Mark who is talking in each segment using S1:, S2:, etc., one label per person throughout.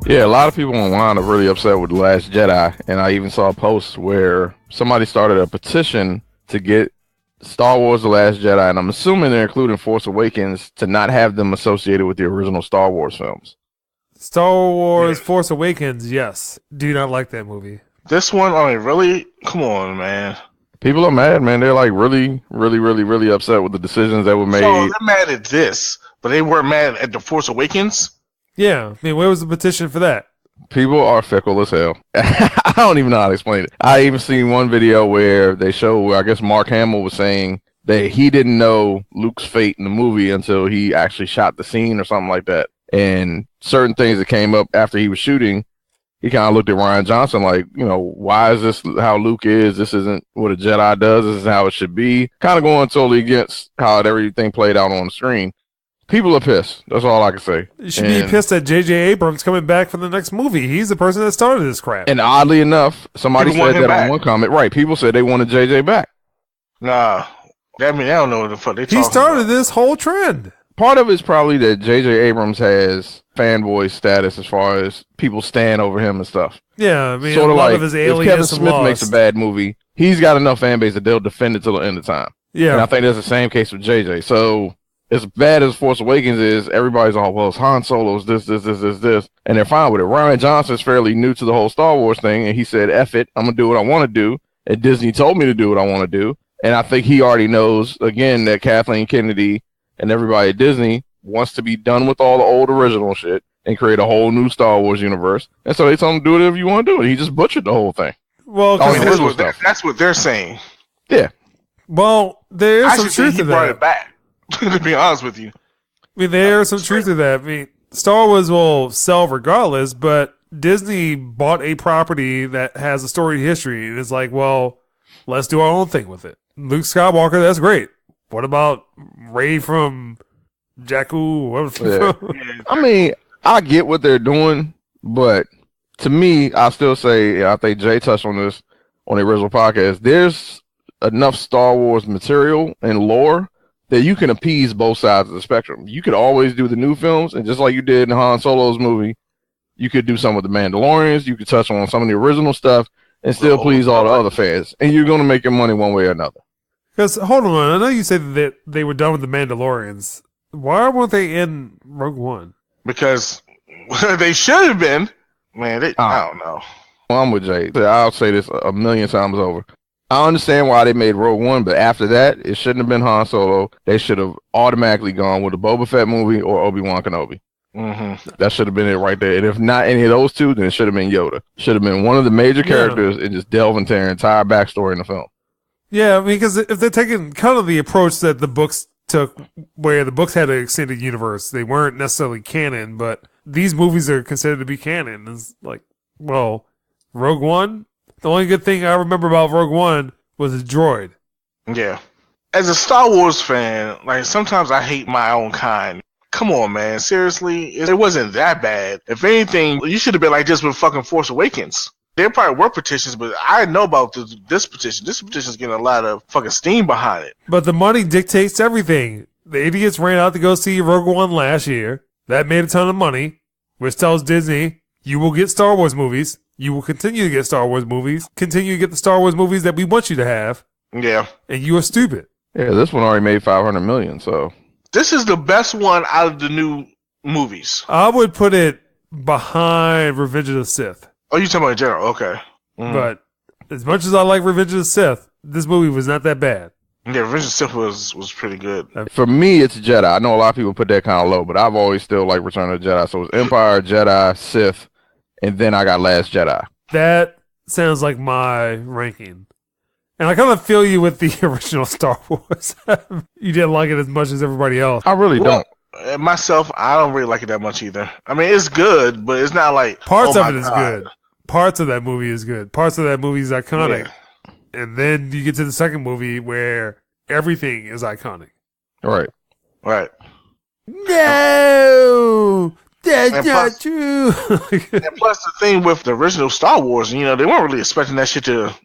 S1: Yeah, a lot of people online are really upset with The Last Jedi, and I even saw a post where somebody started a petition to get Star Wars The Last Jedi, and I'm assuming they're including Force Awakens, to not have them associated with the original Star Wars films.
S2: Star Wars Force Awakens, yes. Do not like that movie.
S3: This one, I mean, really? Come on, man.
S1: People are mad, man. They're like really upset with the decisions that were made.
S3: So they're mad at this, but they weren't mad at The Force Awakens?
S2: Yeah, I mean, where was the petition for that?
S1: People are fickle as hell. I don't even know how to explain it. I even seen one video where they show where I guess Mark Hamill was saying that he didn't know Luke's fate in the movie until he actually shot the scene or something like that. And certain things that came up after he was shooting, he kind of looked at Rian Johnson like, you know, why is this how Luke is? This isn't what a Jedi does. This is how it should be. Kind of going totally against how everything played out on the screen. People are pissed. That's all I can say.
S2: You should be pissed at J.J. Abrams coming back for the next movie. He's the person that started this crap.
S1: And oddly enough, somebody said that on one comment. Right, people said they wanted J.J. back.
S3: Nah. I mean, I don't know what the fuck they talking about.
S2: He started this whole trend.
S1: Part of it's probably that J.J. Abrams has fanboy status as far as people stand over him and stuff.
S2: Yeah, I mean,
S1: sort
S2: a
S1: of
S2: lot
S1: like,
S2: of his
S1: if Kevin
S2: alias
S1: Smith
S2: lost.
S1: makes a bad movie, he's got enough fan base that they'll defend it till the end of time.
S2: Yeah.
S1: And I think that's the same case with J.J. So as bad as Force Awakens is, everybody's all, well, it's Han Solo's this, and they're fine with it. Rian Johnson's fairly new to the whole Star Wars thing, and he said, F it, I'm going to do what I want to do, and Disney told me to do what I want to do, and I think he already knows, again, that Kathleen Kennedy and everybody at Disney wants to be done with all the old original shit and create a whole new Star Wars universe, and so they told him to do whatever you want to do, and he just butchered the whole thing.
S2: Well,
S3: that's what they're saying.
S1: Yeah.
S2: Well, there's some truth to that.
S3: Brought it back. To be honest with you,
S2: I mean, there's some truth to that. I mean, Star Wars will sell regardless, but Disney bought a property that has a storied history, and it's like, well, let's do our own thing with it. Luke Skywalker, that's great. What about Rey from Jakku?
S1: Yeah. I mean, I get what they're doing, but to me, I still say, I think Jay touched on this on the original podcast, there's enough Star Wars material and lore that you can appease both sides of the spectrum. You could always do the new films, and just like you did in Han Solo's movie, you could do some with the Mandalorians, you could touch on some of the original stuff, and still please all the other fans. And you're going to make your money one way or another.
S2: Because, hold on, I know you said that they were done with the Mandalorians. Why weren't they in Rogue One?
S3: Because they should have been. Man, I don't know.
S1: Well, I'm with Jay. I'll say this a million times over. I understand why they made Rogue One, but after that, it shouldn't have been Han Solo. They should have automatically gone with a Boba Fett movie or Obi-Wan Kenobi.
S3: Mm-hmm.
S1: That should have been it right there. And if not any of those two, then it should have been Yoda. Should have been one of the major characters and just delve into their entire backstory in the film.
S2: Yeah, I mean, because if they're taking kind of the approach that the books took, where the books had an extended universe, they weren't necessarily canon, but these movies are considered to be canon. It's like, well, Rogue One? The only good thing I remember about Rogue One was the droid.
S3: Yeah. As a Star Wars fan, like, sometimes I hate my own kind. Come on, man. Seriously? It wasn't that bad. If anything, you should have been like this with fucking Force Awakens. There probably were petitions, but I know about this petition. This petition's getting a lot of fucking steam behind it.
S2: But the money dictates everything. The idiots ran out to go see Rogue One last year. That made a ton of money, which tells Disney, you will get Star Wars movies. You will continue to get Star Wars movies. Continue to get the Star Wars movies that we want you to have.
S3: Yeah.
S2: And you are stupid.
S1: Yeah, this one already made $500 million, so.
S3: This is the best one out of the new movies.
S2: I would put it behind Revenge of the Sith.
S3: Oh, you talking about in general? Okay. Mm.
S2: But as much as I like Revenge of the Sith, this movie was not that bad.
S3: Yeah, Revenge of the Sith was pretty good.
S1: For me, it's Jedi. I know a lot of people put that kind of low, but I've always still liked Return of the Jedi. So it's Empire, Jedi, Sith, and then I got Last Jedi.
S2: That sounds like my ranking. And I kind of feel you with the original Star Wars. You didn't like it as much as everybody else.
S1: I really don't.
S3: Myself, I don't really like it that much either. I mean, it's good, but it's not like...
S2: Parts of it is good. Parts of that movie is good. Parts of that movie is iconic. Yeah. And then you get to the second movie where everything is iconic.
S1: Right.
S3: Right.
S2: No! That's not true!
S3: And plus, the thing with the original Star Wars, they weren't really expecting that shit to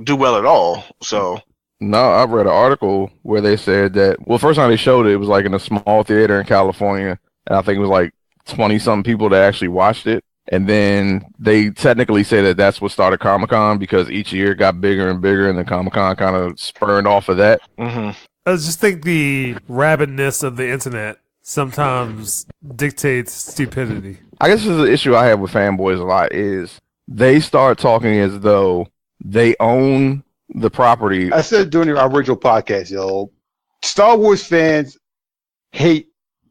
S3: do well at all, so...
S1: No, I read an article where they said that, well, first time they showed it, it was like in a small theater in California, and I think it was like 20-something people that actually watched it. And then they technically say that that's what started Comic-Con because each year it got bigger and bigger, and then Comic-Con kind of spurned off of that.
S3: Mm-hmm.
S2: I just think the rabidness of the internet sometimes dictates stupidity.
S1: I guess this is an issue I have with fanboys a lot is they start talking as though they own the property.
S4: I said during our original podcast, yo, Star Wars fans hate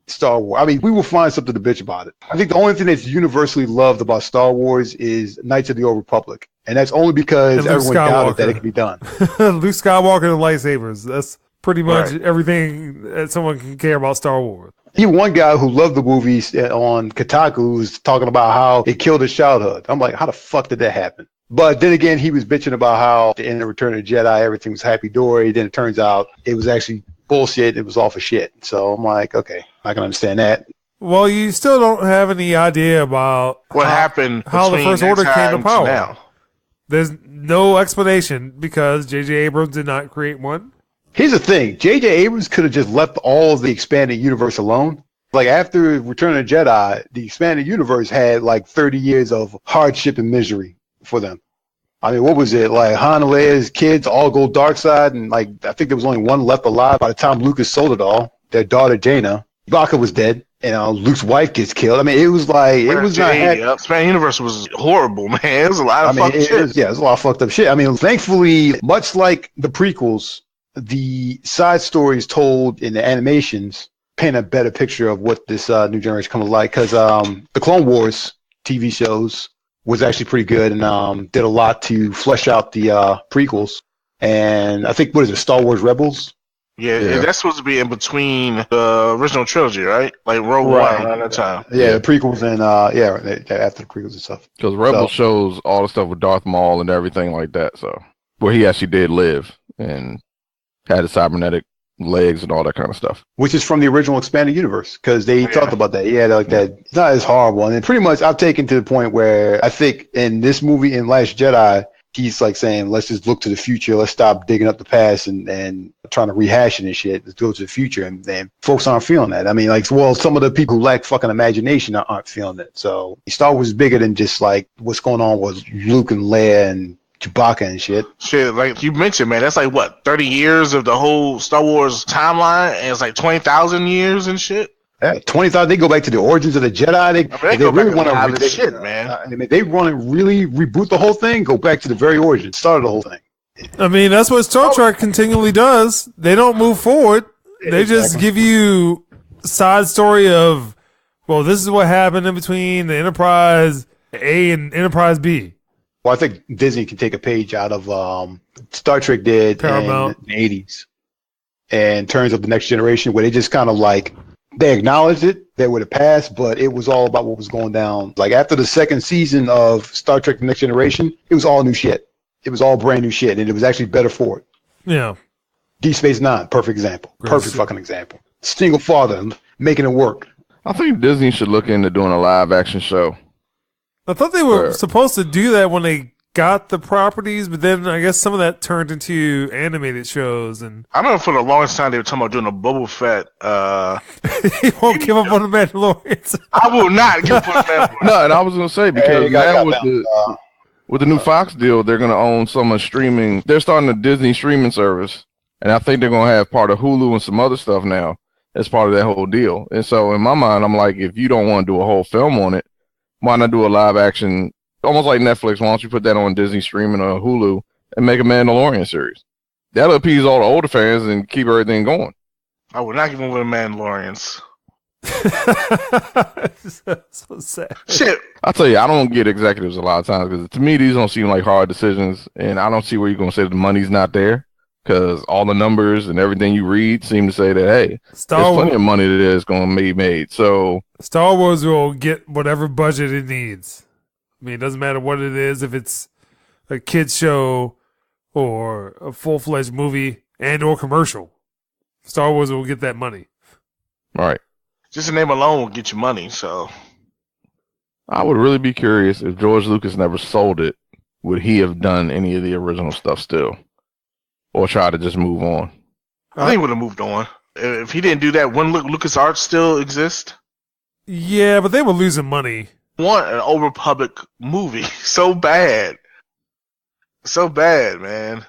S4: Star Wars. I mean, we will find something to bitch about it. I think the only thing that's universally loved about Star Wars is Knights of the Old Republic. And that's only because everyone doubted that it could be done.
S2: Luke Skywalker and lightsabers. That's pretty much
S3: Right.
S2: everything that someone can care about Star Wars.
S4: Even one guy who loved the movies on Kotaku was talking about how it killed his childhood. I'm like, how the fuck did that happen? But then again, he was bitching about how at the end of Return of the Jedi, everything was happy-dory. Then it turns out it was actually bullshit. It was all for shit. So I'm like, okay, I can understand that.
S2: Well, you still don't have any idea about
S3: What happened?
S2: how the
S3: between
S2: First
S3: that
S2: Order came
S3: time
S2: to power.
S3: now?
S2: There's no explanation because J.J. Abrams did not create one.
S4: Here's the thing. J.J. Abrams could have just left all of the expanded universe alone. Like, after Return of the Jedi, the expanded universe had, like, 30 years of hardship and misery for them. I mean, what was it? Like, Han and Leia's kids all go dark side, and, like, I think there was only one left alive by the time Lucas sold it all. Their daughter, Jaina. Chewbacca was dead. And Luke's wife gets killed. I mean, it was like, it was not...
S3: Expanded universe was horrible, man. It was a lot of fucked shit.
S4: It was a lot of fucked up shit. I mean, thankfully, much like the prequels, the side stories told in the animations paint a better picture of what this new generation comes like. Because the Clone Wars TV shows was actually pretty good and did a lot to flesh out the prequels. And I think, what is it, Star Wars Rebels?
S3: Yeah, that's supposed to be in between the original trilogy, right? Like Rogue One around that time.
S4: Yeah, the prequels and after the prequels and stuff.
S1: Because Rebel shows all the stuff with Darth Maul and everything like that. So where he actually did live and had the cybernetic legs and all that kind of stuff.
S4: Which is from the original expanded universe, because they talked about that. Yeah, like that. It's not as horrible. And pretty much I've taken to the point where I think in this movie, in Last Jedi, he's like saying, let's just look to the future. Let's stop digging up the past and trying to rehash it and shit. Let's go to the future. And folks aren't feeling that. I mean, like, well, some of the people who lack fucking imagination aren't feeling it. So Star Wars is bigger than just like what's going on with Luke and Leia and Chewbacca and shit.
S3: Shit, like you mentioned, man, that's like what, 30 years of the whole Star Wars timeline, and it's like 20,000 years and shit.
S4: Yeah, 20,000. They go back to the origins of the Jedi. They really want to
S3: shit, man.
S4: I mean, they want to really reboot the whole thing. Go back to the very origin, start of the whole thing.
S2: I mean, that's what Star Trek continually does. They don't move forward. They just give you side story of, well, this is what happened in between the Enterprise A and Enterprise B.
S4: Well, I think Disney can take a page out of Star Trek did
S2: Paramount
S4: in the 80s in terms of the Next Generation, where they just kind of like, they acknowledged it, they would have passed, but it was all about what was going down. Like, after the second season of Star Trek The Next Generation, it was all new shit. It was all brand new shit, and it was actually better for it.
S2: Yeah.
S4: Deep Space Nine, perfect example. Perfect fucking example. Single father, making it work.
S1: I think Disney should look into doing a live action show.
S2: I thought they were supposed to do that when they got the properties, but then I guess some of that turned into animated shows. And
S3: I remember for the longest time they were talking about doing a Boba Fett.
S2: He won't give up on the Mandalorians.
S3: I will not give up on the Mandalorians.
S1: No, and I was going to say, because now with the new Fox deal, they're going to own some of streaming. They're starting a Disney streaming service, and I think they're going to have part of Hulu and some other stuff now as part of that whole deal. And so in my mind, I'm like, if you don't want to do a whole film on it, why not do a live action, almost like Netflix? Why don't you put that on Disney streaming or Hulu and make a Mandalorian series? That'll appease all the older fans and keep everything going.
S3: I would not give them with the Mandalorians.
S2: So sad.
S3: Shit.
S1: I'll tell you, I don't get executives a lot of times because to me, these don't seem like hard decisions. And I don't see where you're going to say the money's not there because all the numbers and everything you read seem to say that, hey, there's plenty of money that is going to be made. So
S2: Star Wars will get whatever budget it needs. I mean, it doesn't matter what it is, if it's a kid's show or a full-fledged movie and or commercial. Star Wars will get that money.
S1: All right.
S3: Just the name alone will get you money, so.
S1: I would really be curious if George Lucas never sold it, would he have done any of the original stuff still? Or try to just move on?
S3: I think he would have moved on. If he didn't do that, wouldn't LucasArts still exist?
S2: Yeah, but they were losing money.
S3: want an Old Republic movie so bad. So bad, man.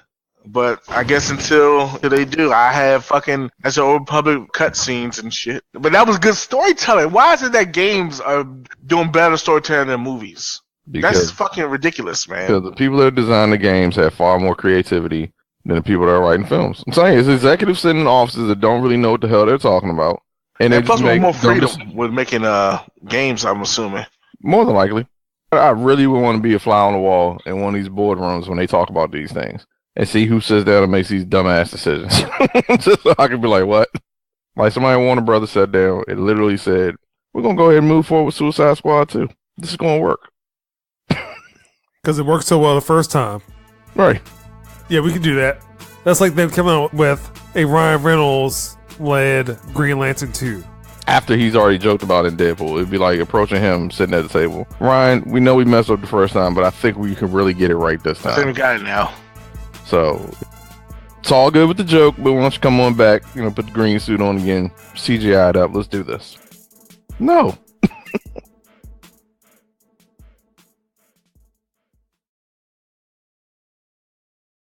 S3: But I guess until they do, I have fucking as Old Republic cutscenes and shit. But that was good storytelling. Why is it that games are doing better storytelling than movies? That's fucking ridiculous, man.
S1: Because the people that design the games have far more creativity than the people that are writing films. I'm saying it's executives sitting in offices that don't really know what the hell they're talking about. And
S3: plus more freedom with making games, I'm assuming.
S1: More than likely. I really would want to be a fly on the wall in one of these boardrooms when they talk about these things and see who sits down and makes these dumbass decisions. Just so I can be like, what? Like somebody at Warner Brothers sat down and literally said, we're going to go ahead and move forward with Suicide Squad 2. This is going to work.
S2: Because it worked so well the first time.
S1: Right.
S2: Yeah, we can do that. That's like them coming out with a Ryan Reynolds-led Green Lantern 2.
S1: After he's already joked about in Deadpool, it'd be like approaching him, sitting at the table. Ryan, we know we messed up the first time, but I think we can really get it right this time.
S3: I think we got it now.
S1: So, it's all good with the joke, but why don't you come on back, put the green suit on again, CGI'd up, let's do this. No.